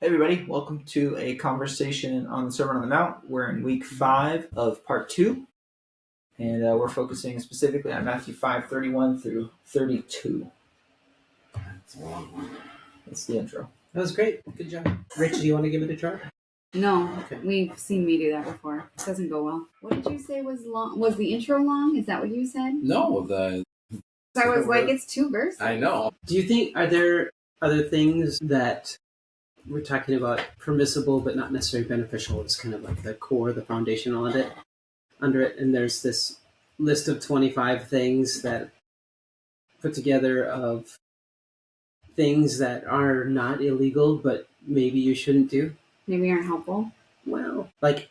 Hey everybody, welcome to a conversation on the Sermon on the Mount. We're in week 5 of part 2, and we're focusing specifically on Matthew 5:31 through 32. That's a long one. That's the intro. That was great. Good job. Rich, do you want to give it a try? No, Okay. we've seen me do that before. It doesn't go well. What did you say was long? Was the intro long? Is that what you said? No, I was like, it's 2 verses. I know. Do you think, are there other things that we're talking about permissible but not necessarily beneficial? It's kind of like the core, the foundation of it, under it. And there's this list of 25 things that put together of things that are not illegal, but maybe you shouldn't do. Maybe aren't helpful. Well, like,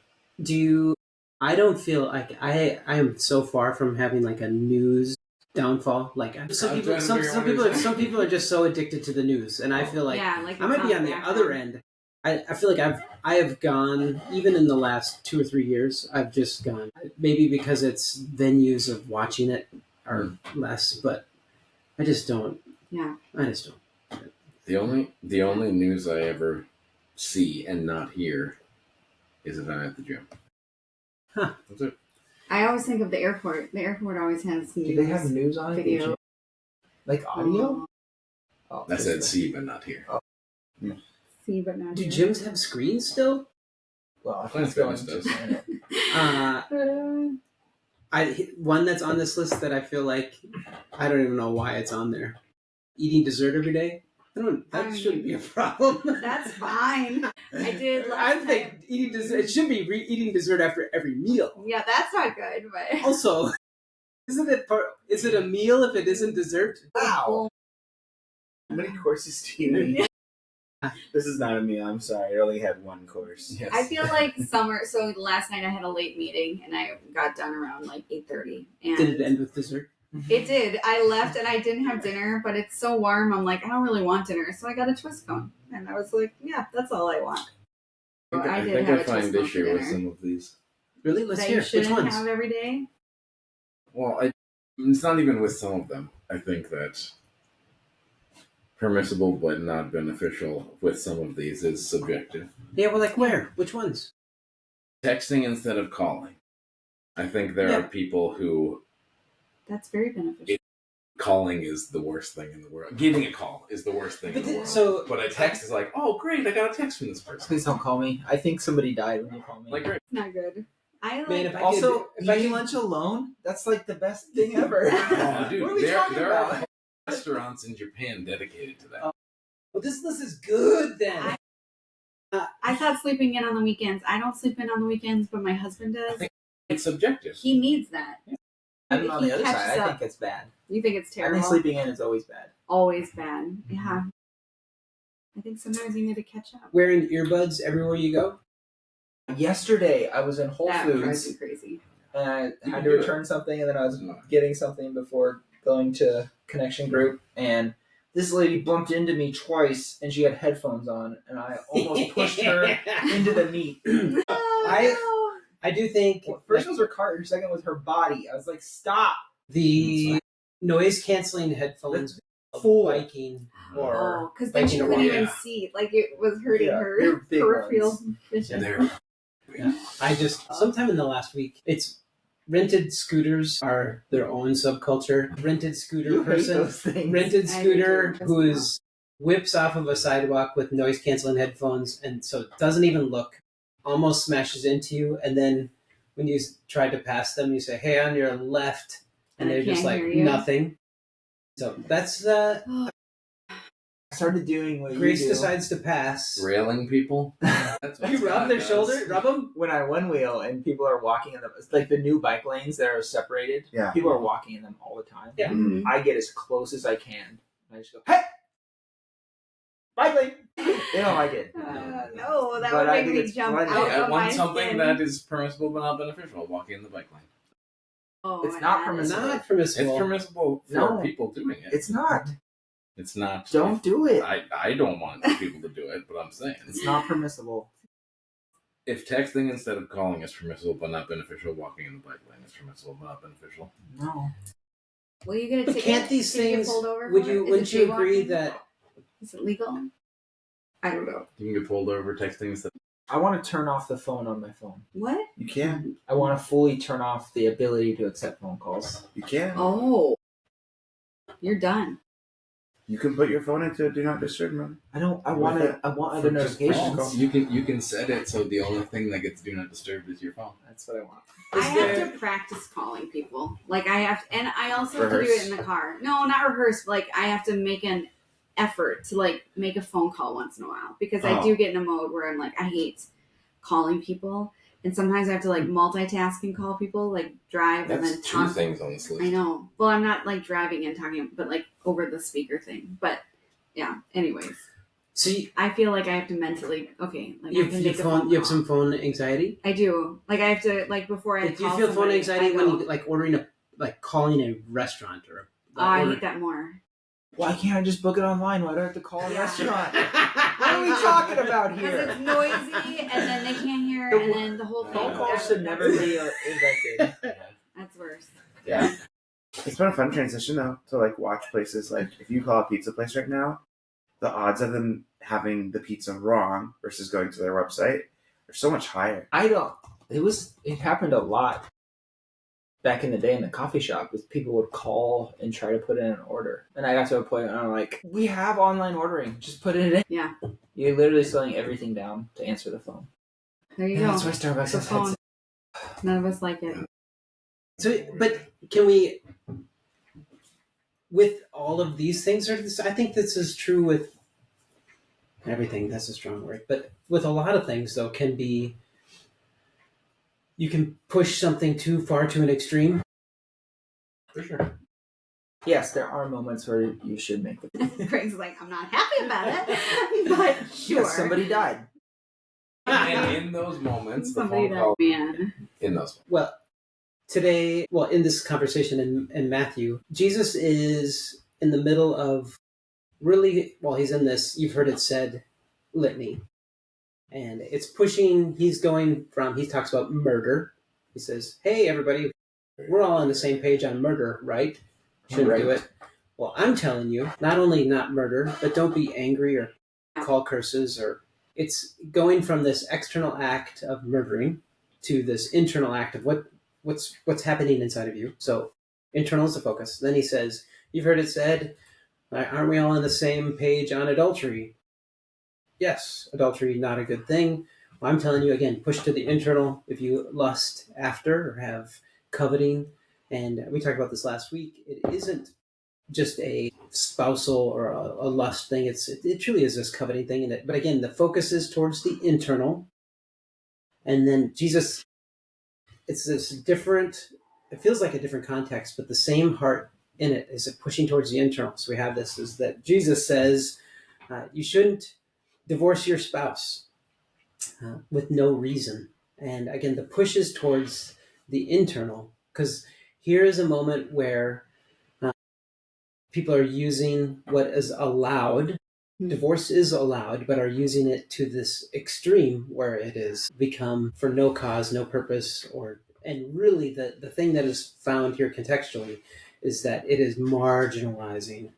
I don't feel like I am so far from having like a news downfall. Like some people are just so addicted to the news, and I feel like like I might be on the other end. I feel like I have gone, even in the last 2 or 3 years, I've just gone, maybe because it's venues of watching it are less, but I just don't. Yeah. I just don't. The only news I ever see and not hear is if I'm at the gym. Huh. That's it. I always think of the airport. The airport always has news. Do they have news on it? Video. Like audio? Oh, I said see but not hear. Oh. See, but not Do hear. gyms have screens still? Well, I think it's going to Does. just in it. One that's on this list that I feel like I don't even know why it's on there. Eating dessert every day. That shouldn't be a problem. That's fine. I did. I think eating dessert. It should be eating dessert after every meal. Yeah, that's not good. But Also, is it a meal if it isn't dessert? Wow. How many courses do you eat? This is not a meal, I'm sorry. I only had one course. Yes. I feel like summer. So last night I had a late meeting and I got done around like 8:30. And Did it end with dessert? It did. I left and I didn't have dinner, but it's so warm. I'm like, I don't really want dinner, so I got a twist cone, and I was like, yeah, that's all I want. I did think have I a find twist cone issue for with dinner. some of these. Really? Let's That hear. you Which shouldn't ones? have every day. Well, it's not even with some of them. I think that permissible but not beneficial with some of these is subjective. Yeah, well, like where? Which ones? Texting instead of calling. I think there are people who That's very beneficial. calling is the worst thing in the world. Getting a call is the worst thing in the world. But a text is like, oh, great, I got a text from this person. Please don't call me. I think somebody died when you call me. Like, great. It's not good. I like. Man, if Also, if I eating could- lunch alone, that's like the best thing ever. Oh, dude, What are we there talking about? are restaurants in Japan dedicated to that. Well, this list is good then. I thought sleeping in on the weekends. I don't sleep in on the weekends, but my husband does. It's subjective. He needs that. I'm on He the other side. catches I up. think it's bad. You think it's I terrible? think sleeping in is always bad. Always bad. Yeah. I think sometimes you need to catch up. Wearing earbuds everywhere you go. Yesterday, I was in Whole That drives Foods you crazy. and I You had can to do return something, and then I was No. getting something before going to Connection Group, and this lady bumped into me twice, and she had headphones on, and I almost pushed her into the meat. I do think First was her cart, and second was her body. I was like, "Stop!" the noise canceling headphones Full biking or Oh, because then she biking couldn't around. even see. Like it was hurting Yeah, her they're big peripheral ones. vision. There. I just sometime in the last week, it's rented scooters are their own subculture. Rented scooter You hate person, those things. rented I do scooter too, as who well. is whips off of a sidewalk with noise canceling headphones, and so it doesn't even look, almost smashes into you, and then when you try to pass them, you say, "Hey, on your left," and I they're just can't like hear you. nothing. So that's I started doing what Grace you do. decides to pass. Railing people. That's what You rub Scott their does. shoulder, rub them. When I one wheel and people are walking in it's like the new bike lanes that are separated. Yeah. People are walking in them all the time. Yeah. Mhm. I get as close as I can. I just go, "Hey, bike lane." They don't like it. No, that But would I make think me it's jump funny. out I of my want something skin. that is permissible but not beneficial. Walking in the bike lane. Oh, It's not yeah. permissible. Not permissible. It's permissible for No. people doing it. It's not. It's not. Don't do it. I don't want people to do it, but I'm saying It's not permissible. if texting instead of calling is permissible but not beneficial, walking in the bike lane is permissible but not beneficial. No. Will you get a But ticket? can't these Can you get things? pulled over Would for it? you? Is Wouldn't it you agree jaywalking? that? Is it legal? I don't know. You can get pulled over texting and stuff. I want to turn off the phone on my phone. What? You can. I want to fully turn off the ability to accept phone calls. You can. Oh. You're done. You can put your phone into a do not disturb mode. I want other notifications. You can set it so the only thing that gets do not disturb is your phone. That's what I want. I have to practice calling people. Like I have to, and I also have to do Rehearse? it in the car. No, not rehearse. Like I have to make an effort to like make a phone call once in a while because I do get in a mode where I'm like, I hate calling people. And sometimes I have to like multitask and call people, like drive and then talk. 2 things on this list. I know. Well, I'm not like driving and talking, but like over the speaker thing. But yeah. Anyways, So I feel like I have to mentally. Okay, like you I can make a phone call. you have some phone anxiety. I do. Like I have to like before I. Do you call feel phone somebody, anxiety I when go, you like calling a restaurant or? I hate that more. Why can't I just book it online? Why do I have to call a Yeah. restaurant? What are we talking about Because here? it's noisy, and then they can't hear, and then the whole thing. Phone calls should never be invented. That's worse. Yeah. It's been a fun transition though to like watch places. Like if you call a pizza place right now, the odds of them having the pizza wrong versus going to their website are so much higher. It happened a lot back in the day in the coffee shop with people would call and try to put in an order. And I got to a point where I'm like, we have online ordering. Just put it in. Yeah. You're literally slowing everything down to answer the phone. There you Yeah, go. that's why Starbucks The has phone. headsets. None of us like it. So, but can we, with all of these things, I think this is true with everything. That's a strong word, but with a lot of things, though, you can push something too far to an extreme. For sure. Yes, there are moments where you should make the Craig's like, I'm not happy about it, but sure. Yes, somebody died. And in those moments, the Somebody phone that call. man. In those. Well, today, in this conversation in Matthew, Jesus is in the middle of he's in this, you've heard it said, litany. And it's pushing, he talks about murder. He says, hey, everybody, we're all on the same page on murder, right? Shouldn't do it. Well, I'm telling you, not only not murder, but don't be angry or call curses. It's going from this external act of murdering to this internal act of what's happening inside of you. So internal is the focus. Then he says, you've heard it said, aren't we all on the same page on adultery? Yes, adultery, not a good thing. Well, I'm telling you again, push to the internal. If you lust after or have coveting, and we talked about this last week, it isn't just a spousal or a lust thing. It truly is this coveting thing. But again, the focus is towards the internal. And then Jesus, it's this different, it feels like a different context, but the same heart in it is it pushing towards the internal. So we have this, is that Jesus says, you shouldn't divorce your spouse with no reason. And again, the push is towards the internal, because here is a moment where people are using what is allowed. Divorce is allowed, but are using it to this extreme where it is become for no cause, no purpose, and really the thing that is found here contextually is that it is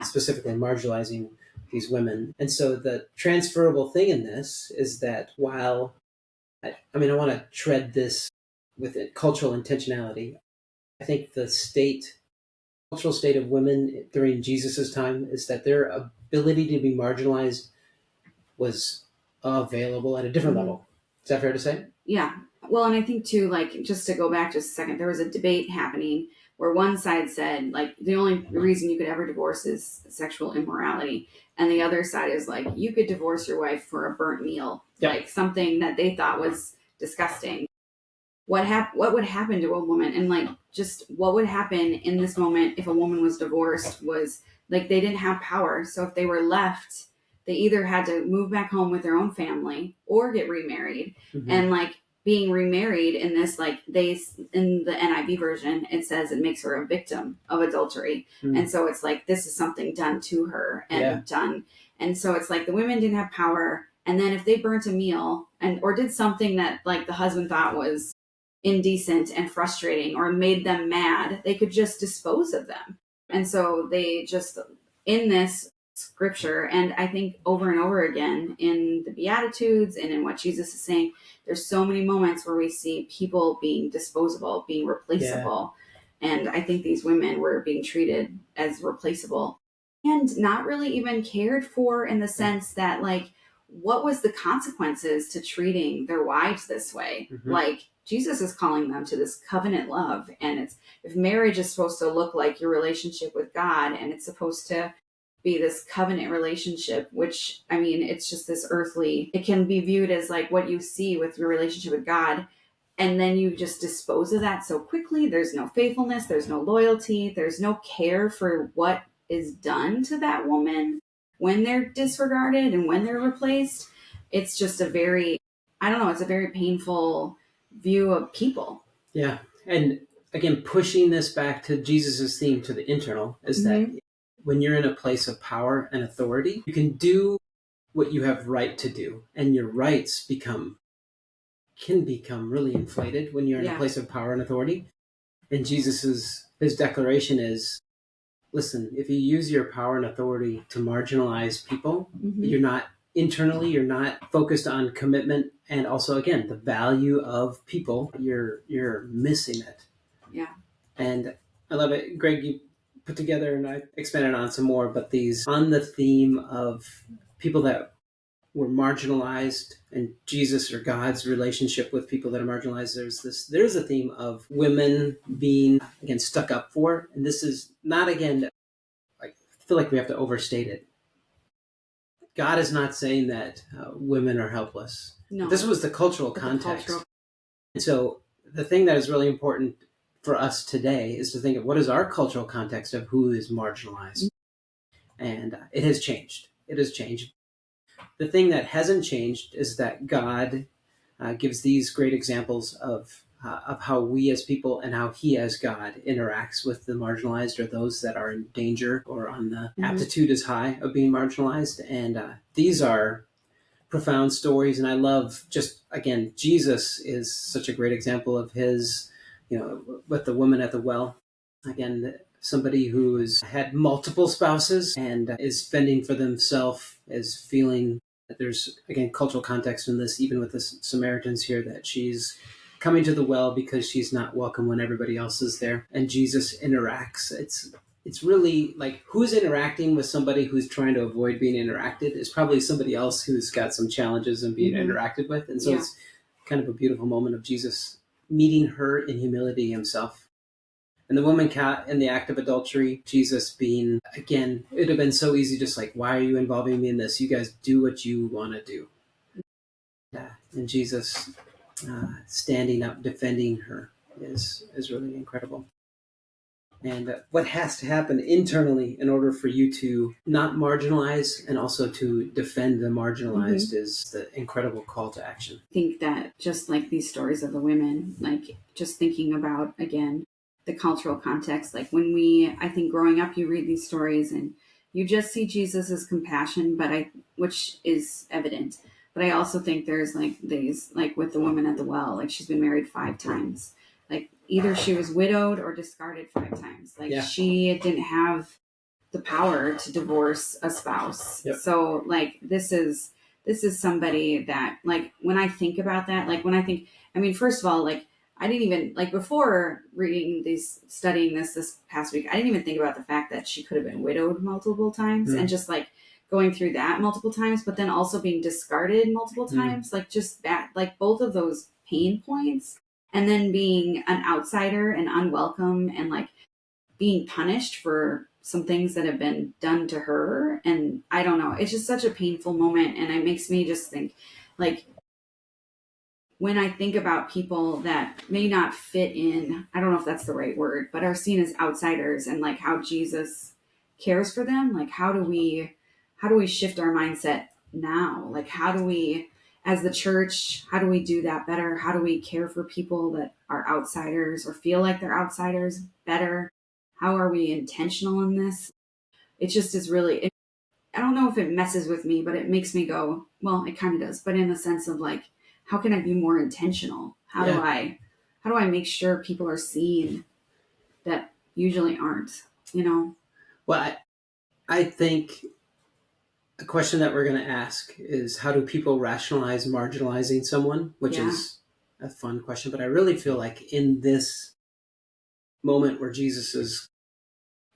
specifically marginalizing these women. And so the transferable thing in this is that while, I want to tread this with cultural intentionality, I think the cultural state of women during Jesus's time is that their ability to be marginalized was available at a different level. Is that fair to say? Yeah. Well, and I think too, like, just to go back just a second, there was a debate happening where one side said, like, the only reason you could ever divorce is sexual immorality. And the other side is like, you could divorce your wife for a burnt meal, like something that they thought was disgusting. What would happen to a woman? And like, just what would happen in this moment if a woman was divorced was like, they didn't have power. So if they were left, they either had to move back home with their own family or get remarried. Mm-hmm. And like being remarried in this, like in the NIV version, it says it makes her a victim of adultery. Mm-hmm. And so it's like, this is something done to her and done. And so it's like the women didn't have power. And then if they burnt a meal or did something that like the husband thought was indecent and frustrating or made them mad, they could just dispose of them. And so they just, in this, scripture. And I think over and over again in the Beatitudes and in what Jesus is saying, there's so many moments where we see people being disposable, being replaceable. Yeah. And I think these women were being treated as replaceable and not really even cared for, in the sense that, like, what was the consequences to treating their wives this way? Mm-hmm. Like, Jesus is calling them to this covenant love. And it's, if marriage is supposed to look like your relationship with God, and it's supposed to be this covenant relationship, which, I mean, it's just this earthly, it can be viewed as like what you see with your relationship with God. And then you just dispose of that so quickly. There's no faithfulness. There's no loyalty. There's no care for what is done to that woman when they're disregarded and when they're replaced. It's just a very, I don't know, it's a very painful view of people. Yeah. And again, pushing this back to Jesus's theme, to the internal, is mm-hmm. that when you're in a place of power and authority, you can do what you have right to do, and your rights can become really inflated when you're in a place of power and authority. And his declaration is, listen, if you use your power and authority to marginalize people, mm-hmm. you're not focused on commitment, and also, again, the value of people, you're missing it. Yeah. And I love it. Greg, you put together, and I expanded on some more, but these on the theme of people that were marginalized and Jesus or God's relationship with people that are marginalized. There's a theme of women being, again, stuck up for. And this is not, again, I feel like we have to overstate it. God is not saying that women are helpless. No. This was the cultural context. And so the thing that is really important for us today is to think of what is our cultural context of who is marginalized. Mm-hmm. And it has changed. It has changed. The thing that hasn't changed is that God gives these great examples of how we as people and how he as God interacts with the marginalized, or those that are in danger or on the mm-hmm. aptitude is high of being marginalized. And these are profound stories. And I love, just, again, Jesus is such a great example of his, with the woman at the well. Again, somebody who has had multiple spouses and is fending for themselves, is feeling that there's, again, cultural context in this, even with the Samaritans here, that she's coming to the well because she's not welcome when everybody else is there. And Jesus interacts. It's really like, who's interacting with somebody who's trying to avoid being interacted is probably somebody else who's got some challenges and being mm-hmm. interacted with. And so it's kind of a beautiful moment of Jesus meeting her in humility himself. And the woman caught in the act of adultery, Jesus being, again, it would have been so easy, just like, why are you involving me in this? You guys do what you want to do. And Jesus standing up, defending her is really incredible. And what has to happen internally in order for you to not marginalize and also to defend the marginalized mm-hmm. is the incredible call to action. I think that just like these stories of the women, like just thinking about, again, the cultural context, like I think growing up, you read these stories and you just see Jesus's compassion, which is evident. But I also think there's like these, like with the woman at the well, like she's been married 5 times. Like either she was widowed or discarded 5 times. Like she didn't have the power to divorce a spouse. Yep. So like this is somebody that, like, when I think about that, like first of all, like, I didn't even, like, before studying this past week, I didn't even think about the fact that she could have been widowed multiple times and just like going through that multiple times, but then also being discarded multiple times, like just that, like both of those pain points, and then being an outsider and unwelcome and like being punished for some things that have been done to her. And I don't know, it's just such a painful moment. And it makes me just think, like, when I think about people that may not fit in, I don't know if that's the right word, but are seen as outsiders, and like how Jesus cares for them, like how do we shift our mindset now? Like how do we, as the church, how do we do that better? How do we care for people that are outsiders or feel like they're outsiders better? How are we intentional in this? It just is really, I don't know if it messes with me, but it makes me go, well, it kind of does, but in the sense of like, how can I be more intentional? How do I make sure people are seen that usually aren't, Well, I think a question that we're going to ask is, how do people rationalize marginalizing someone? Which is a fun question, but I really feel like in this moment where Jesus is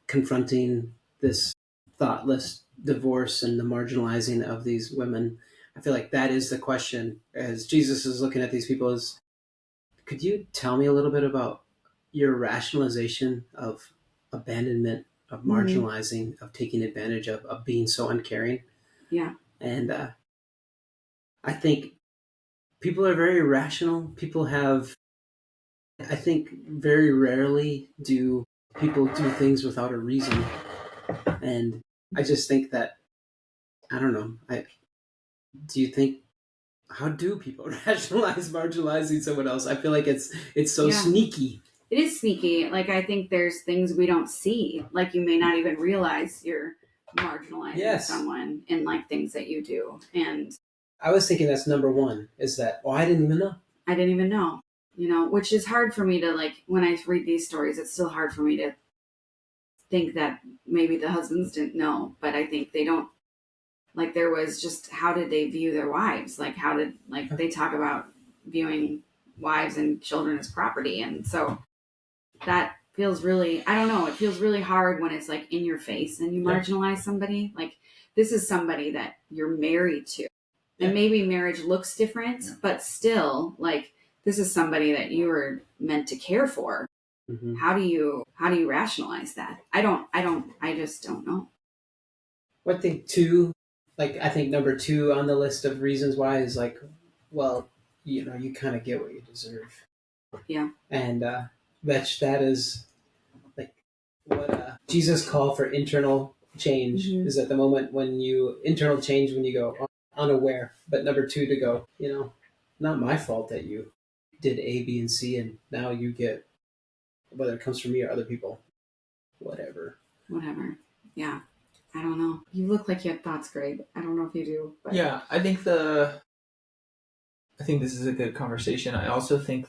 confronting this thoughtless divorce and the marginalizing of these women, I feel like that is the question. As Jesus is looking at these people, is, could you tell me a little bit about your rationalization of abandonment, of marginalizing, of taking advantage of being so uncaring? Yeah. And I think people are very rational. People have, I think, very rarely do people do things without a reason. And I just think that, I don't know, do you think, how do people rationalize marginalizing someone else? I feel like it's so sneaky. It is sneaky. Like, I think there's things we don't see. Like, you may not even realize you're marginalizing someone in like things that you do. And I was thinking that's number one, is that, I didn't even know. I didn't even know, which is hard for me to, like, when I read these stories, it's still hard for me to think that maybe the husbands didn't know, but I think they don't, like, there was just, how did they view their wives? Like, how did, like, they talk about viewing wives and children as property. And so that feels really, I don't know, it feels really hard when it's like in your face and you marginalize somebody. Like, this is somebody that you're married to. And maybe marriage looks different, but still, like, this is somebody that you were meant to care for. Mm-hmm. How do you rationalize that? I just don't know. I think too, like, I think number 2 on the list of reasons why is like, well, you kind of get what you deserve. Yeah. And that is like what Jesus' call for internal change is at the moment when internal change, when you go unaware, but number 2 to go, not my fault that you did A, B, and C, and now you get, whether it comes from me or other people, whatever. Yeah. I don't know. You look like you had thoughts, Greg. I don't know if you do. But... Yeah, I think this is a good conversation. I also think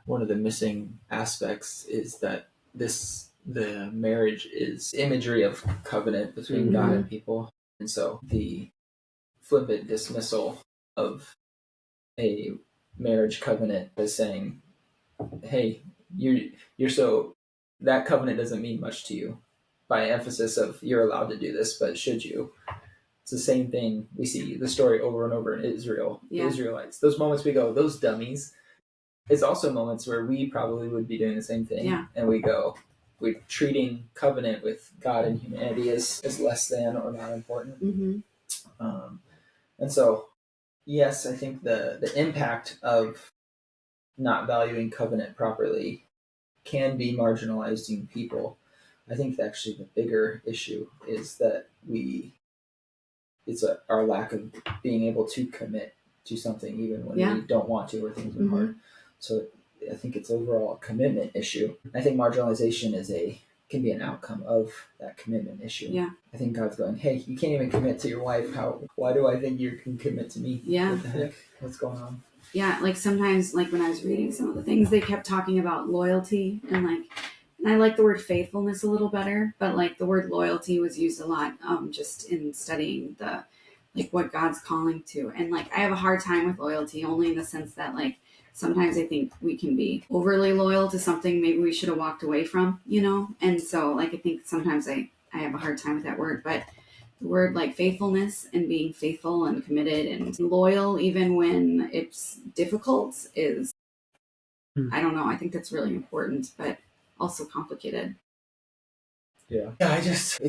one of the missing aspects is that the marriage is imagery of covenant between God and people. And so the flippant dismissal of a marriage covenant as saying, hey, you're so, that covenant doesn't mean much to you, by emphasis of you're allowed to do this, but should you? It's the same thing. We see the story over and over in Israel. The Israelites. Those moments we go, those dummies. It's also moments where we probably would be doing the same thing. Yeah. And we go, we're treating covenant with God and humanity as less than or not important. Mm-hmm. And so, yes, I think the impact of not valuing covenant properly can be marginalizing people. I think actually the bigger issue is that it's our lack of being able to commit to something even when we don't want to or things are hard. So I think it's overall a commitment issue. I think marginalization can be an outcome of that commitment issue. Yeah. I think God's going, hey, you can't even commit to your wife. Why do I think you can commit to me? Yeah. What the heck? What's going on? Yeah, like sometimes, like when I was reading some of the things, they kept talking about loyalty and I like the word faithfulness a little better, but like the word loyalty was used a lot just in studying what God's calling to. And like I have a hard time with loyalty only in the sense that like sometimes I think we can be overly loyal to something maybe we should have walked away from, And so like I think sometimes I have a hard time with that word, but the word like faithfulness and being faithful and committed and loyal even when it's difficult is, I don't know, I think that's really important, but also complicated. Yeah, it's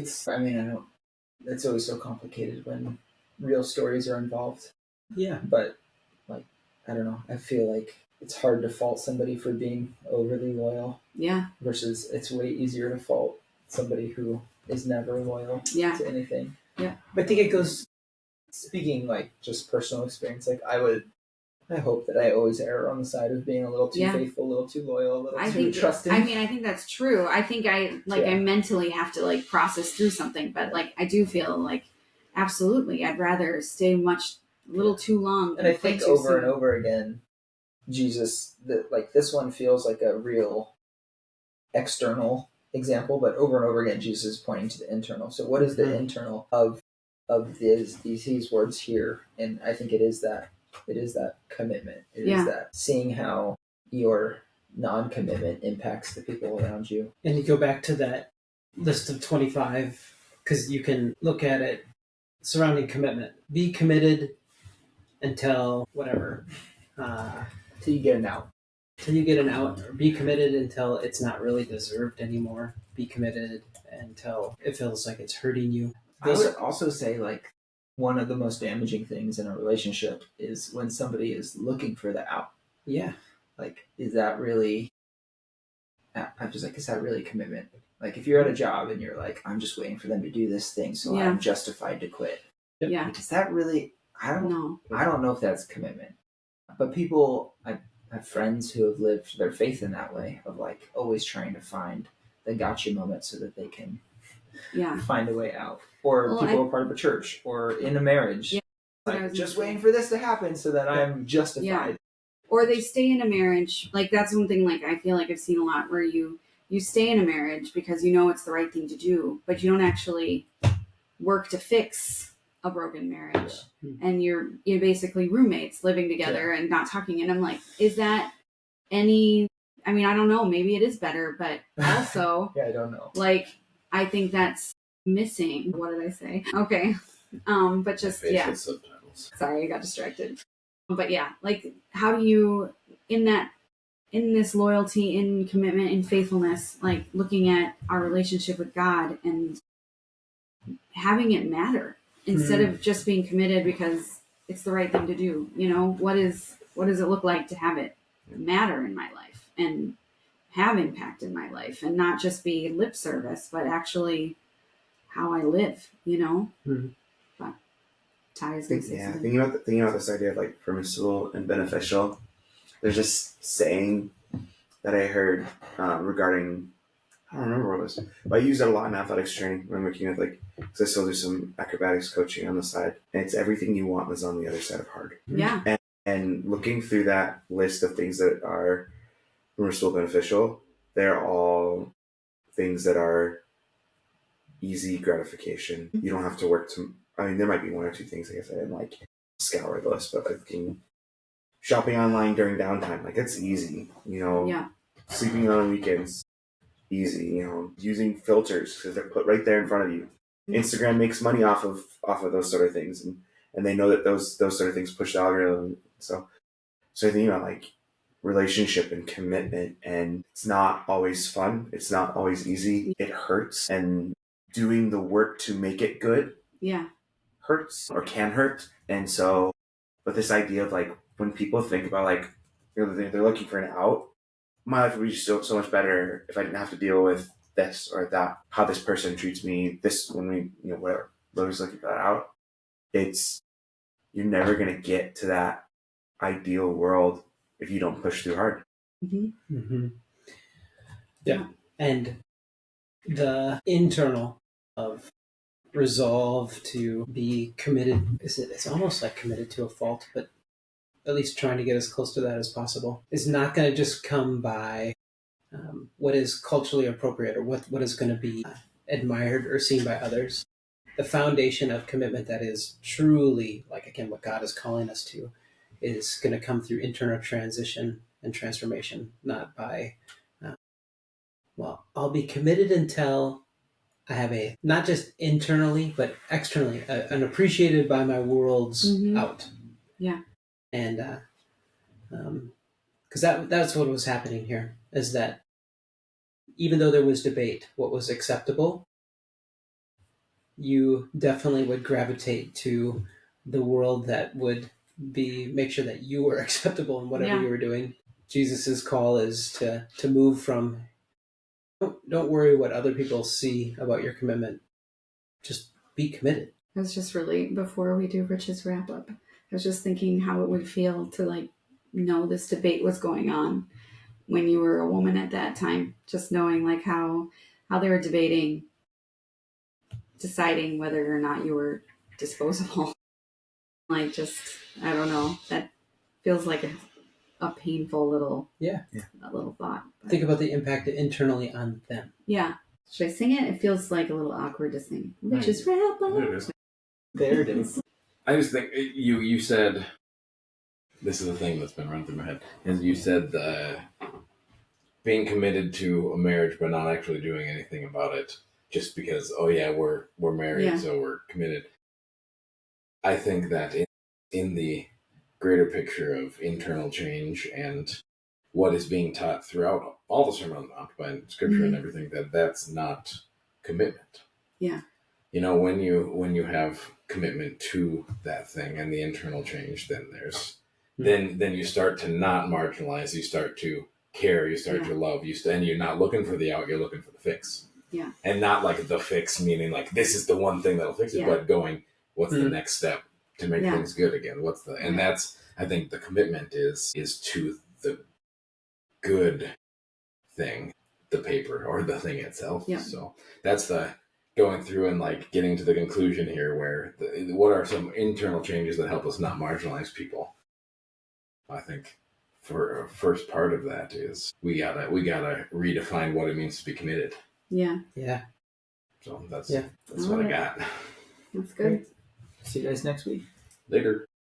always so complicated when real stories are involved. Yeah. But like, I don't know, I feel like it's hard to fault somebody for being overly loyal. Yeah. Versus it's way easier to fault somebody who is never loyal to anything. Yeah. But I think it goes, speaking like just personal experience, like I hope that I always err on the side of being a little too faithful, a little too loyal, a little too trusting. I think that's true. I think I mentally have to like process through something, but like I do feel like absolutely I'd rather stay a little too long. And I think over and over again, Jesus, this one feels like a real external example, but over and over again, Jesus is pointing to the internal. So what is the internal of of these words here, and I think it is that commitment. It is that seeing how your non-commitment impacts the people around you. And you go back to that list of 25, because you can look at it surrounding commitment. Be committed until whatever. Till you get an out. Till you get an out. Or be committed until it's not really deserved anymore. Be committed until it feels like it's hurting you. I would also say, like, one of the most damaging things in a relationship is when somebody is looking for the out. Yeah. Like, is that really... I'm just like, is that really commitment? Like, if you're at a job and you're like, I'm just waiting for them to do this thing, so I'm justified to quit. Yeah. Like, is that really... I don't know if that's commitment. But people... I have friends who have lived their faith in that way, of, like, always trying to find the gotcha moment so that they can find a way out. Or people are part of a church, or in a marriage. Yeah. Like, just waiting for this to happen so that I'm justified. Yeah. Or they stay in a marriage. Like, that's one thing, like, I feel like I've seen a lot, where you stay in a marriage because you know it's the right thing to do, but you don't actually work to fix a broken marriage. Yeah. And you're basically roommates living together and not talking. And I'm like, is that any... I mean, I don't know. Maybe it is better, but also... I don't know. Like, I think that's missing. What did I say? Okay. But just, subtitles. Sorry, I got distracted. But yeah, like, how do you, in this loyalty, in commitment, in faithfulness, like, looking at our relationship with God and having it matter instead of just being committed because it's the right thing to do. You know, what does it look like to have it matter in my life and have impact in my life, and not just be lip service, but actually how I live, you know? Mm-hmm. But Ty's going to say something. Thinking about this idea of, like, permissible and beneficial, there's this saying that I heard regarding, I don't remember what it was, but I use it a lot in athletics training when I'm working with, like, because I still do some acrobatics coaching on the side, and it's everything you want is on the other side of hard. Yeah. And looking through that list of things that are permissible, beneficial, they're all things that are easy gratification. You don't have to work to... I mean, there might be one or two things, I guess, I didn't, like, scour the list, but, like, shopping online during downtime, like, it's easy, you know? Yeah. Sleeping on weekends, easy, you know? Using filters, because they're put right there in front of you. Instagram makes money off of those sort of things, and they know that those sort of things push the algorithm. So I think about, like, relationship and commitment, and it's not always fun. It's not always easy. It hurts, and doing the work to make it good hurts or can hurt. And so, but this idea of, like, when people think about, like, you know, they're looking for an out, my life would be so much better if I didn't have to deal with this or that, how this person treats me, this, when we, you know, whatever. Logan's looking for that out. You're never going to get to that ideal world if you don't push too hard. Mm-hmm. Mm-hmm. Yeah. And the internal of resolve to be committed, it's almost like committed to a fault, but at least trying to get as close to that as possible, is not going to just come by what is culturally appropriate or what is going to be admired or seen by others. The foundation of commitment that is truly, like, again, what God is calling us to, is going to come through internal transition and transformation, not by, I'll be committed until I have not just internally, but externally, an appreciated by my world's out. Yeah. And because that's what was happening here, is that even though there was debate, what was acceptable, you definitely would gravitate to the world that would make sure that you were acceptable in whatever you were doing. Jesus's call is to move from, don't worry what other people see about your commitment. Just be committed. I was just really, before we do Rich's wrap up, I was just thinking how it would feel to, like, know this debate was going on when you were a woman at that time, just knowing, like, how they were deciding whether or not you were disposable. Like, just, I don't know, that feels like a painful little little thought. But think about the impact internally on them. Yeah. Should I sing it? It feels like a little awkward to sing. Rich's wrap up. There it is. I just think you said, this is a thing that's been running through my head, is you said being committed to a marriage but not actually doing anything about it just because, oh yeah, we're married, so we're committed. I think that in the greater picture of internal change and what is being taught throughout all the Sermon on the Mount by Scripture and everything, that's not commitment. Yeah. You know, when you have commitment to that thing and the internal change, then there's then you start to not marginalize. You start to care. You start to love. And you're not looking for the out. You're looking for the fix. Yeah. And not like the fix, meaning like this is the one thing that'll fix it, but going, what's the next step to make things good again? And that's, I think the commitment is to the good thing, the paper or the thing itself. Yeah. So that's the going through and like getting to the conclusion here where what are some internal changes that help us not marginalize people. I think for a first part of that is we gotta redefine what it means to be committed. Yeah. Yeah. So that's Yeah. what I got. That's good. See you guys next week. Later.